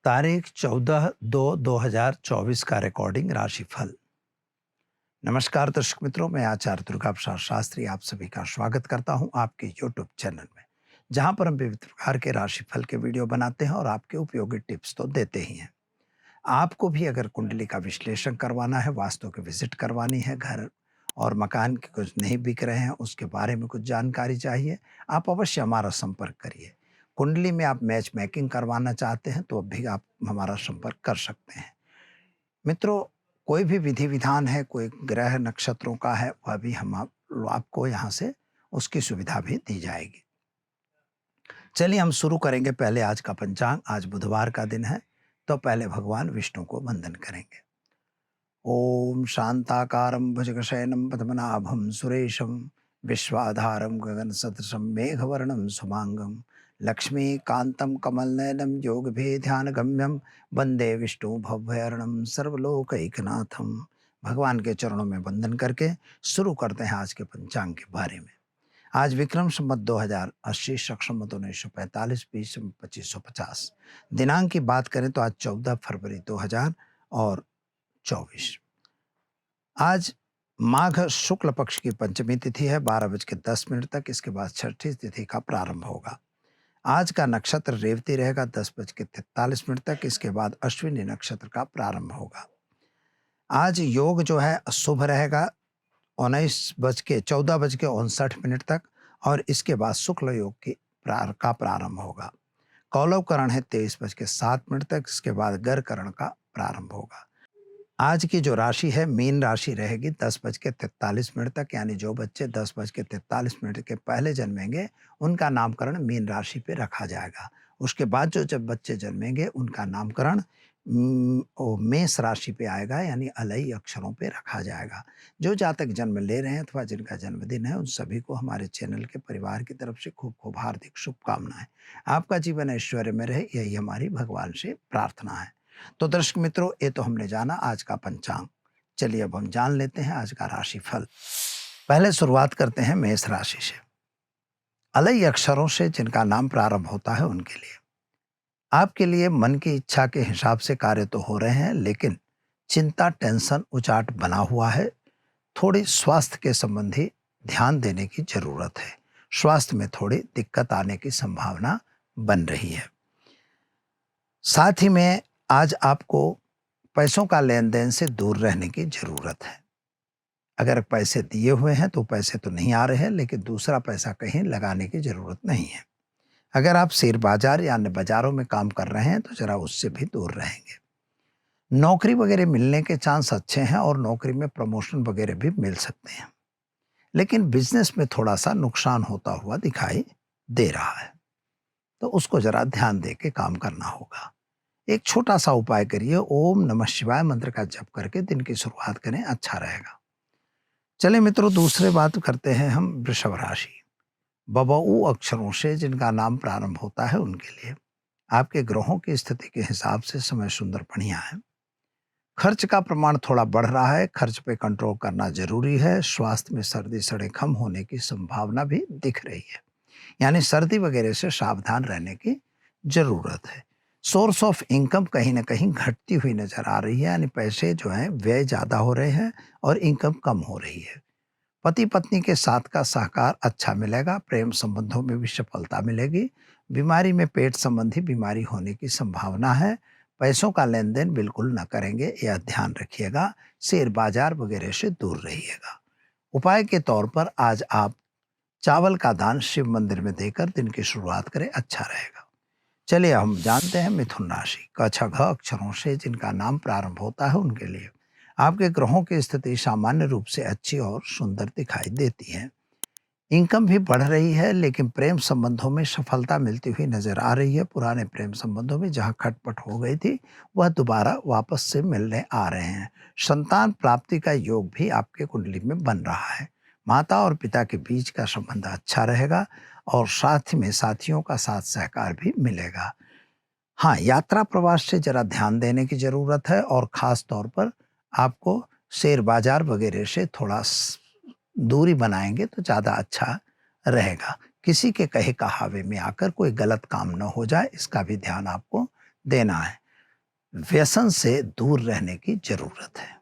तारीख 14/2/2024 का रिकॉर्डिंग राशिफल। नमस्कार दर्शक मित्रों, मैं आचार्य दुर्गा प्रसाद शास्त्री आप सभी का स्वागत करता हूं आपके यूट्यूब चैनल में, जहां पर हम विविध प्रकार के राशिफल के वीडियो बनाते हैं और आपके उपयोगी टिप्स तो देते ही हैं। आपको भी अगर कुंडली का विश्लेषण करवाना है, वास्तु की विजिट करवानी है, घर और मकान के कुछ नहीं बिक रहे हैं, उसके बारे में कुछ जानकारी चाहिए, आप अवश्य हमारा संपर्क करिए। कुंडली में आप मैच मेकिंग करवाना चाहते हैं तो अब भी आप हमारा संपर्क कर सकते हैं। मित्रों, कोई भी विधि विधान है, कोई ग्रह नक्षत्रों का है, वह भी आपको यहाँ से उसकी सुविधा भी दी जाएगी। चलिए हम शुरू करेंगे पहले आज का पंचांग। आज बुधवार का दिन है, तो पहले भगवान विष्णु को वंदन करेंगे। ओम शांताकारं भुजगशयनं पद्मनाभं सुरेशं विश्वाधारं गगनसदृशं मेघवर्णं सुमांगं लक्ष्मीकान्तं कमलनयनं योगभेध्यानगम्यं वंदे विष्णु भवभयहरणं सर्वलोकैकनाथं। भगवान के चरणों में वंदन करके शुरू करते हैं आज के पंचांग के बारे में। आज विक्रम संवत 2080, शक संवत 1945, बीस 2550। दिनांक की बात करें तो आज 14 फरवरी 2024। आज माघ शुक्ल पक्ष की पंचमी तिथि है, 12:10 तक। इसके बाद छठी तिथि का प्रारंभ होगा। आज का नक्षत्र रेवती रहेगा 10:43 तक। इसके बाद अश्विनी नक्षत्र का प्रारंभ होगा। आज योग जो है शुभ रहेगा 14:59 तक, और इसके बाद शुक्ल योग का प्रारंभ होगा। कौलवकरण है 23:07 तक। इसके बाद गरकरण का प्रारंभ होगा। आज की जो राशि है मीन राशि रहेगी 10:43 तक, यानी जो बच्चे 10:43 के पहले जन्मेंगे उनका नामकरण मीन राशि पे रखा जाएगा। उसके बाद जब बच्चे जन्मेंगे उनका नामकरण मेष राशि पे आएगा, यानी अलई अक्षरों पे रखा जाएगा। जो जातक जन्म ले रहे हैं अथवा जिनका जन्मदिन है, उन सभी को हमारे चैनल के परिवार की तरफ से खूब खूब हार्दिक शुभकामनाएं। आपका जीवन ऐश्वर्य में रहे, यही हमारी भगवान से प्रार्थना है। तो दर्शक मित्रों, ये तो हमने जाना आज का पंचांग। चलिए अब हम जान लेते हैं आज का राशिफल। पहले शुरुआत करते हैं मेष राशि से। अलई अक्षरों से जिनका नाम प्रारंभ होता है उनके लिए आपके लिए मन की इच्छा के हिसाब से कार्य तो हो रहे हैं, लेकिन चिंता, टेंशन, उचाट बना हुआ है। थोड़ी स्वास्थ्य के संबंधी ध्यान देने की जरूरत है। स्वास्थ्य में थोड़ी दिक्कत आने की संभावना बन रही है। साथ ही में आज आपको पैसों का लेन देन से दूर रहने की जरूरत है। अगर पैसे दिए हुए हैं तो पैसे तो नहीं आ रहे हैं, लेकिन दूसरा पैसा कहीं लगाने की जरूरत नहीं है। अगर आप शेयर बाजार या अन्य बाजारों में काम कर रहे हैं तो जरा उससे भी दूर रहेंगे। नौकरी वगैरह मिलने के चांस अच्छे हैं और नौकरी में प्रमोशन वगैरह भी मिल सकते हैं, लेकिन बिजनेस में थोड़ा सा नुकसान होता हुआ दिखाई दे रहा है, तो उसको जरा ध्यान दे के काम करना होगा। एक छोटा सा उपाय करिए, ओम नमः शिवाय मंत्र का जप करके दिन की शुरुआत करें, अच्छा रहेगा। चले मित्रों, दूसरे बात करते हैं हम वृषभ राशि। बबऊ अक्षरों से जिनका नाम प्रारंभ होता है उनके लिए आपके ग्रहों की स्थिति के हिसाब से समय सुंदर बढ़िया है। खर्च का प्रमाण थोड़ा बढ़ रहा है, खर्च पे कंट्रोल करना जरूरी है। स्वास्थ्य में सर्दी सड़ेखम होने की संभावना भी दिख रही है, यानी सर्दी वगैरह से सावधान रहने की जरूरत है। सोर्स ऑफ इनकम कहीं ना कहीं घटती हुई नजर आ रही है, यानी पैसे जो हैं व्यय ज्यादा हो रहे हैं और इनकम कम हो रही है। पति पत्नी के साथ का सहकार अच्छा मिलेगा। प्रेम संबंधों में भी सफलता मिलेगी। बीमारी में पेट संबंधी बीमारी होने की संभावना है। पैसों का लेन देन बिल्कुल न करेंगे, यह ध्यान रखिएगा। शेयर बाजार वगैरह से दूर रहिएगा। उपाय के तौर पर आज आप चावल का दान शिव मंदिर में देकर दिन की शुरुआत करें, अच्छा रहेगा। चलिए हम जानते हैं मिथुन राशि। क छ घ अक्षरों से जिनका नाम प्रारंभ होता है उनके लिए आपके ग्रहों की स्थिति सामान्य रूप से अच्छी और सुंदर दिखाई देती है। इनकम भी बढ़ रही है, लेकिन प्रेम संबंधों में सफलता मिलती हुई नजर आ रही है। पुराने प्रेम संबंधों में जहां खटपट हो गई थी वह दोबारा वापस से मिलने आ रहे हैं। संतान प्राप्ति का योग भी आपके कुंडली में बन रहा है। माता और पिता के बीच का संबंध अच्छा रहेगा और साथ में साथियों का साथ सहकार भी मिलेगा। हाँ, यात्रा प्रवास से जरा ध्यान देने की जरूरत है, और खास तौर पर आपको शेयर बाजार वगैरह से थोड़ा दूरी बनाएंगे तो ज़्यादा अच्छा रहेगा। किसी के कहे कहावे में आकर कोई गलत काम न हो जाए, इसका भी ध्यान आपको देना है। व्यसन से दूर रहने की जरूरत है।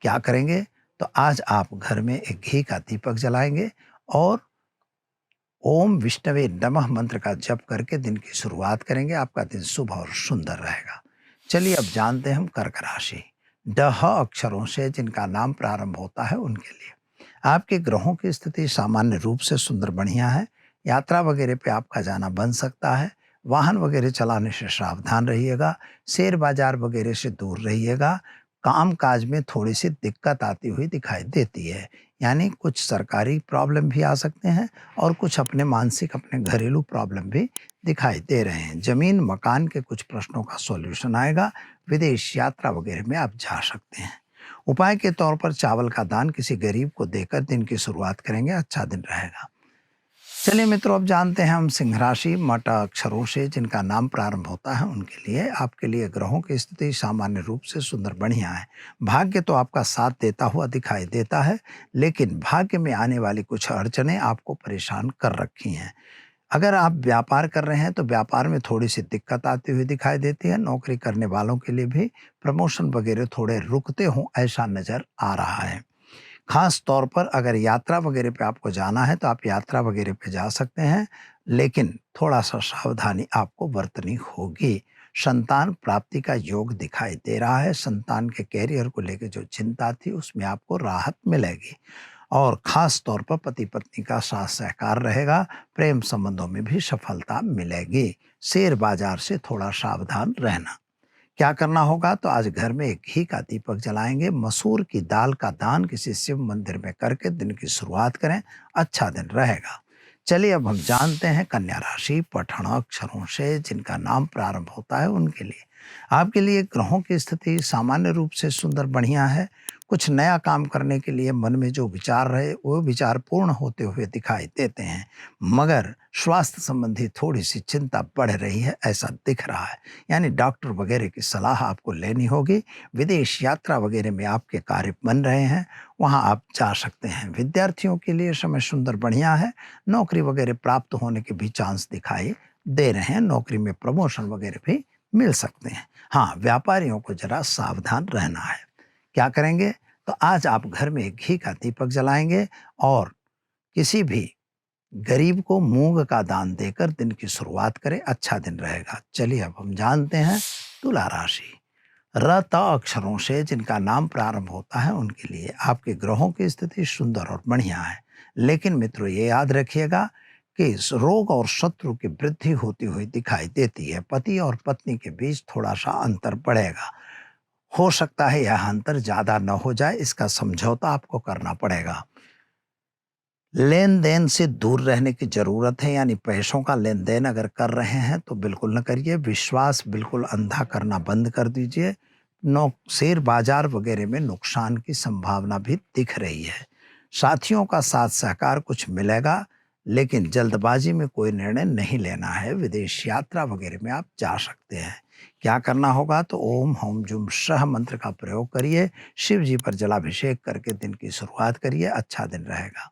क्या करेंगे? तो आज आप घर में एक घी का दीपक जलाएंगे और ओम विष्णवे नमः मंत्र का जप करके दिन की शुरुआत करेंगे। आपका दिन शुभ और सुंदर रहेगा। चलिए अब जानते हैं हम कर्क राशि। ड ह अक्षरों से जिनका नाम प्रारंभ होता है उनके लिए आपके ग्रहों की स्थिति सामान्य रूप से सुंदर बढ़िया है। यात्रा वगैरह पे आपका जाना बन सकता है। वाहन वगैरह चलाने से सावधान रहिएगा। शेयर बाजार वगैरह से दूर रहिएगा। काम काज में थोड़ी सी दिक्कत आती हुई दिखाई देती है, यानी कुछ सरकारी प्रॉब्लम भी आ सकते हैं और कुछ अपने मानसिक अपने घरेलू प्रॉब्लम भी दिखाई दे रहे हैं। जमीन मकान के कुछ प्रश्नों का सॉल्यूशन आएगा। विदेश यात्रा वगैरह में आप जा सकते हैं। उपाय के तौर पर चावल का दान किसी गरीब को देकर दिन की शुरुआत करेंगे, अच्छा दिन रहेगा। चलिए मित्रों, अब जानते हैं हम सिंह राशि। मट अक्षरों से जिनका नाम प्रारंभ होता है उनके लिए आपके लिए ग्रहों की स्थिति सामान्य रूप से सुंदर बढ़िया है। भाग्य तो आपका साथ देता हुआ दिखाई देता है, लेकिन भाग्य में आने वाली कुछ अड़चनें आपको परेशान कर रखी हैं। अगर आप व्यापार कर रहे हैं तो व्यापार में थोड़ी सी दिक्कत आती हुई दिखाई देती है। नौकरी करने वालों के लिए भी प्रमोशन वगैरह थोड़े रुकते हों ऐसा नजर आ रहा है। खास तौर पर अगर यात्रा वगैरह पे आपको जाना है तो आप यात्रा वगैरह पे जा सकते हैं, लेकिन थोड़ा सा सावधानी आपको बरतनी होगी। संतान प्राप्ति का योग दिखाई दे रहा है। संतान के कैरियर को लेकर जो चिंता थी उसमें आपको राहत मिलेगी और खास तौर पर पति पत्नी का साथ सहकार रहेगा। प्रेम संबंधों में भी सफलता मिलेगी। शेयर बाजार से थोड़ा सावधान रहना। क्या करना होगा? तो आज घर में एक घी का दीपक जलाएंगे। मसूर की दाल का दान किसी शिव मंदिर में करके दिन की शुरुआत करें, अच्छा दिन रहेगा। चलिए अब हम जानते हैं कन्या राशि। पठण अक्षरों से जिनका नाम प्रारंभ होता है उनके लिए आपके लिए ग्रहों की स्थिति सामान्य रूप से सुंदर बढ़िया है। कुछ नया काम करने के लिए मन में जो विचार रहे वो विचार पूर्ण होते हुए दिखाई देते हैं, मगर स्वास्थ्य संबंधी थोड़ी सी चिंता बढ़ रही है ऐसा दिख रहा है, यानी डॉक्टर वगैरह की सलाह आपको लेनी होगी। विदेश यात्रा वगैरह में आपके कार्य बन रहे हैं, वहां आप जा सकते हैं। विद्यार्थियों के लिए समय सुंदर बढ़िया है। नौकरी वगैरह प्राप्त होने के भी चांस दिखाई दे रहे हैं। नौकरी में प्रमोशन वगैरह भी मिल सकते हैं। हाँ, व्यापारियों को जरा सावधान रहना है। क्या करेंगे? तो आज आप घर में एक घी का दीपक जलाएंगे और किसी भी गरीब को मूंग का दान देकर दिन की शुरुआत करें, अच्छा दिन रहेगा। चलिए अब हम जानते हैं तुला राशि। र त अक्षरों से जिनका नाम प्रारंभ होता है उनके लिए आपके ग्रहों की स्थिति सुंदर और बढ़िया है, लेकिन मित्रों ये याद रखिएगा कि इस रोग और शत्रु की वृद्धि होती हुई दिखाई देती है। पति और पत्नी के बीच थोड़ा सा अंतर बढ़ेगा। हो सकता है यह अंतर ज्यादा न हो जाए, इसका समझौता आपको करना पड़ेगा। लेन देन से दूर रहने की जरूरत है, यानी पैसों का लेन देन अगर कर रहे हैं तो बिल्कुल न करिए। विश्वास बिल्कुल अंधा करना बंद कर दीजिए। नो शेयर बाजार वगैरह में नुकसान की संभावना भी दिख रही है। साथियों का साथ सहकार कुछ मिलेगा, लेकिन जल्दबाजी में कोई निर्णय नहीं लेना है। विदेश यात्रा वगैरह में आप जा सकते हैं। क्या करना होगा? तो ओम होम जुम सह मंत्र का प्रयोग करिए। शिव जी पर जलाभिषेक करके दिन की शुरुआत करिए, अच्छा दिन रहेगा।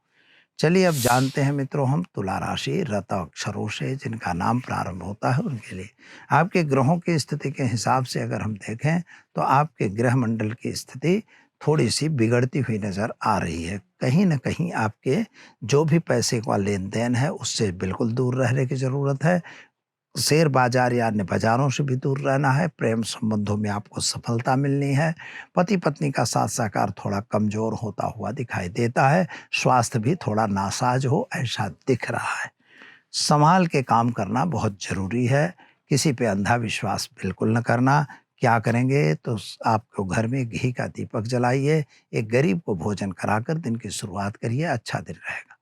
चलिए अब जानते हैं मित्रों हम तुला राशि। रत अक्षरों से जिनका नाम प्रारंभ होता है उनके लिए आपके ग्रहों की स्थिति के हिसाब से अगर हम देखें तो आपके ग्रह मंडल की स्थिति थोड़ी सी बिगड़ती हुई नजर आ रही है। कहीं ना कहीं आपके जो भी पैसे का लेन देन है उससे बिल्कुल दूर रहने की जरूरत है। शेयर बाजार या अन्य बाजारों से भी दूर रहना है। प्रेम संबंधों में आपको सफलता मिलनी है। पति पत्नी का साथ सहकार थोड़ा कमजोर होता हुआ दिखाई देता है। स्वास्थ्य भी थोड़ा नासाज हो ऐसा दिख रहा है। संभाल के काम करना बहुत जरूरी है। किसी पे अंधा विश्वास बिल्कुल न करना। क्या करेंगे? तो आपको घर में घी का दीपक जलाइए, एक गरीब को भोजन कराकर दिन की शुरुआत करिए, अच्छा दिन रहेगा।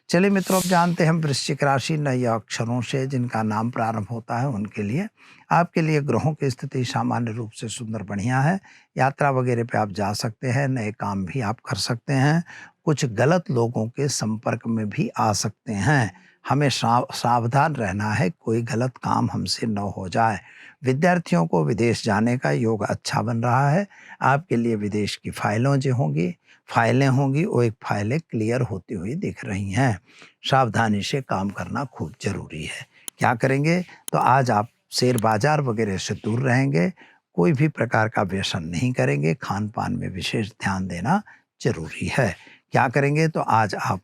चलिए मित्रों, अब जानते हैं हम वृश्चिक राशि। नए अक्षरों से जिनका नाम प्रारंभ होता है उनके लिए आपके लिए ग्रहों की स्थिति सामान्य रूप से सुंदर बढ़िया है। यात्रा वगैरह पे आप जा सकते हैं। नए काम भी आप कर सकते हैं। कुछ गलत लोगों के संपर्क में भी आ सकते हैं। हमें सावधान रहना है, कोई गलत काम हमसे न हो जाए। विद्यार्थियों को विदेश जाने का योग अच्छा बन रहा है। आपके लिए विदेश की फाइलें होंगी, वो एक फाइलें क्लियर होती हुई दिख रही हैं। सावधानी से काम करना खूब जरूरी है। क्या करेंगे? तो आज आप शेयर बाजार वगैरह से दूर रहेंगे। कोई भी प्रकार का व्यसन नहीं करेंगे, खान-पान में विशेष ध्यान देना ज़रूरी है। क्या करेंगे तो आज आप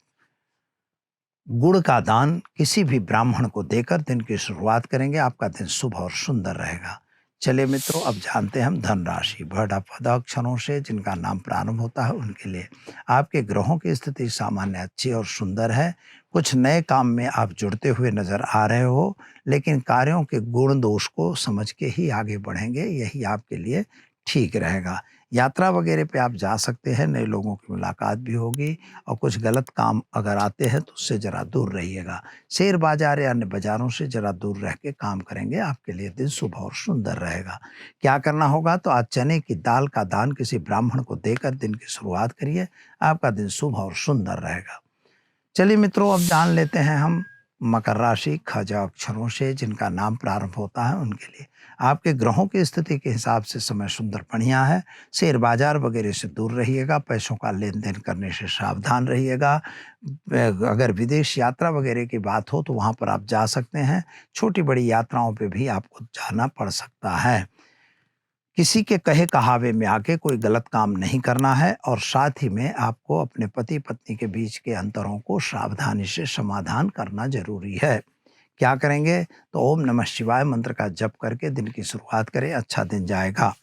गुड़ का दान किसी भी ब्राह्मण को देकर दिन की शुरुआत करेंगे, आपका दिन शुभ और सुंदर रहेगा। चलिए मित्रों, अब जानते हैं हम धनराशि। भ, ढ, फ, द अक्षरों से जिनका नाम प्रारंभ होता है उनके लिए आपके ग्रहों की स्थिति सामान्य अच्छी और सुंदर है। कुछ नए काम में आप जुड़ते हुए नजर आ रहे हो, लेकिन कार्यों के गुण दोष को समझ के ही आगे बढ़ेंगे, यही आपके लिए ठीक रहेगा। यात्रा वगैरह पे आप जा सकते हैं, नए लोगों की मुलाकात भी होगी और कुछ गलत काम अगर आते हैं तो उससे ज़रा दूर रहिएगा। शेयर बाज़ार या अन्य बाज़ारों से ज़रा दूर रह के काम करेंगे, आपके लिए दिन शुभ और सुंदर रहेगा। क्या करना होगा तो आज चने की दाल का दान किसी ब्राह्मण को देकर दिन की शुरुआत करिए, आपका दिन शुभ और सुंदर रहेगा। चलिए मित्रों, अब जान लेते हैं हम मकर राशि। ख, ज अक्षरों से जिनका नाम प्रारंभ होता है उनके लिए आपके ग्रहों की स्थिति के हिसाब से समय सुंदर बढ़िया है। शेयर बाजार वगैरह से दूर रहिएगा, पैसों का लेन देन करने से सावधान रहिएगा। अगर विदेश यात्रा वगैरह की बात हो तो वहाँ पर आप जा सकते हैं। छोटी बड़ी यात्राओं पे भी आपको जाना पड़ सकता है। किसी के कहे कहावे में आके कोई गलत काम नहीं करना है और साथ ही में आपको अपने पति पत्नी के बीच के अंतरों को सावधानी से समाधान करना जरूरी है। क्या करेंगे तो ओम नमः शिवाय मंत्र का जप करके दिन की शुरुआत करें, अच्छा दिन जाएगा।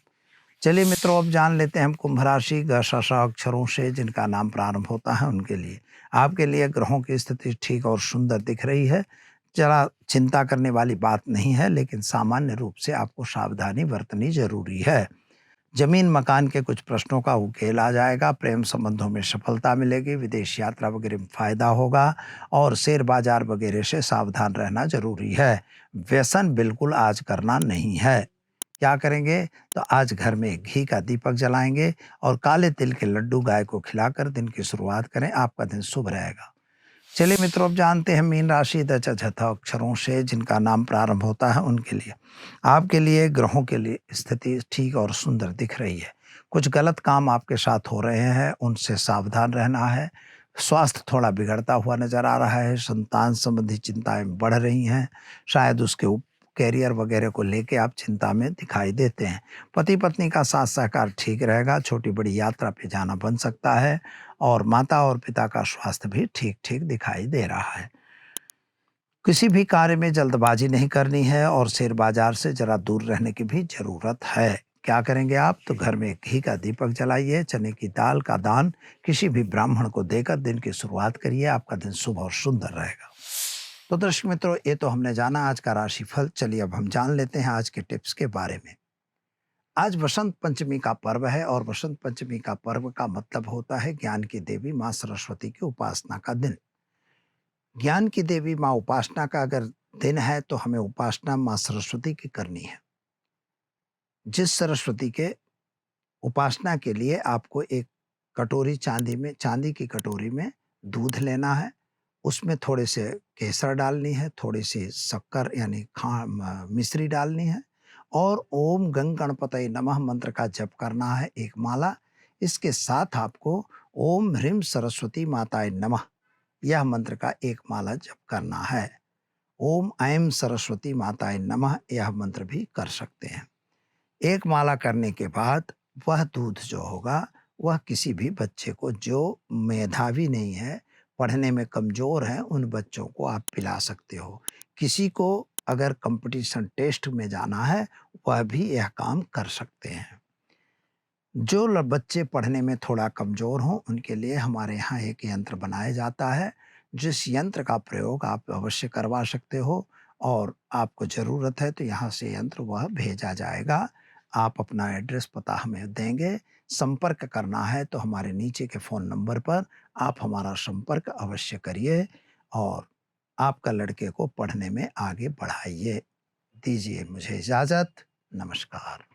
चलिए मित्रों, अब जान लेते हैं हम कुंभ राशि। ग, श, श अक्षरों से जिनका नाम प्रारंभ होता है उनके लिए आपके लिए ग्रहों की स्थिति ठीक और सुंदर दिख रही है। जरा चिंता करने वाली बात नहीं है, लेकिन सामान्य रूप से आपको सावधानी बरतनी जरूरी है। जमीन मकान के कुछ प्रश्नों का उकेल आ जाएगा, प्रेम संबंधों में सफलता मिलेगी, विदेश यात्रा वगैरह में फायदा होगा और शेयर बाजार वगैरह से सावधान रहना जरूरी है। व्यसन बिल्कुल आज करना नहीं है। क्या करेंगे तो आज घर में घी का दीपक जलाएंगे और काले तिल के लड्डू गाय को खिलाकर दिन की शुरुआत करें, आपका दिन शुभ रहेगा। चलिए मित्रों, अब जानते हैं मीन राशि। द, च, झ, थ अक्षरों से जिनका नाम प्रारंभ होता है उनके लिए आपके लिए ग्रहों के लिए स्थिति ठीक और सुंदर दिख रही है। कुछ गलत काम आपके साथ हो रहे हैं, उनसे सावधान रहना है। स्वास्थ्य थोड़ा बिगड़ता हुआ नजर आ रहा है, संतान संबंधी चिंताएं बढ़ रही हैं, शायद उसके कैरियर वगैरह को लेके आप चिंता में दिखाई देते हैं। पति पत्नी का साथ सहकार ठीक रहेगा, छोटी बड़ी यात्रा पे जाना बन सकता है और माता और पिता का स्वास्थ्य भी ठीक ठीक दिखाई दे रहा है। किसी भी कार्य में जल्दबाजी नहीं करनी है और शेयर बाजार से जरा दूर रहने की भी जरूरत है। क्या करेंगे आप तो घर में घी का दीपक जलाइए, चने की दाल का दान किसी भी ब्राह्मण को देकर दिन की शुरुआत करिए, आपका दिन शुभ और सुंदर रहेगा। तो दर्शक मित्रों, ये तो हमने जाना आज का राशिफल। चलिए अब हम जान लेते हैं आज के टिप्स के बारे में। आज वसंत पंचमी का पर्व है और वसंत पंचमी का पर्व का मतलब होता है ज्ञान की देवी माँ सरस्वती की उपासना का दिन। ज्ञान की देवी माँ उपासना का अगर दिन है तो हमें उपासना माँ सरस्वती की करनी है। जिस सरस्वती के उपासना के लिए आपको एक कटोरी चांदी की कटोरी में दूध लेना है, उसमें थोड़े से केसर डालनी है, थोड़ी सी शक्कर यानी मिश्री डालनी है और ओम गंग गणपतये नमः मंत्र का जप करना है एक माला। इसके साथ आपको ओम ह्रीम सरस्वती माताय नमः यह मंत्र का एक माला जप करना है। ओम ऐं सरस्वती माताय नमः यह मंत्र भी कर सकते हैं। एक माला करने के बाद वह दूध जो होगा वह किसी भी बच्चे को जो मेधावी नहीं है, पढ़ने में कमज़ोर हैं, उन बच्चों को आप पिला सकते हो। किसी को अगर कंपटीशन टेस्ट में जाना है, वह भी यह काम कर सकते हैं। जो बच्चे पढ़ने में थोड़ा कमज़ोर हों, उनके लिए हमारे यहाँ एक यंत्र बनाया जाता है, जिस यंत्र का प्रयोग आप अवश्य करवा सकते हो और आपको ज़रूरत है तो यहाँ से यंत्र वह भेजा जाएगा। आप अपना एड्रेस पता हमें देंगे, संपर्क करना है तो हमारे नीचे के फ़ोन नंबर पर आप हमारा संपर्क अवश्य करिए और आपका लड़के को पढ़ने में आगे बढ़ाइए। दीजिए मुझे इजाज़त। नमस्कार।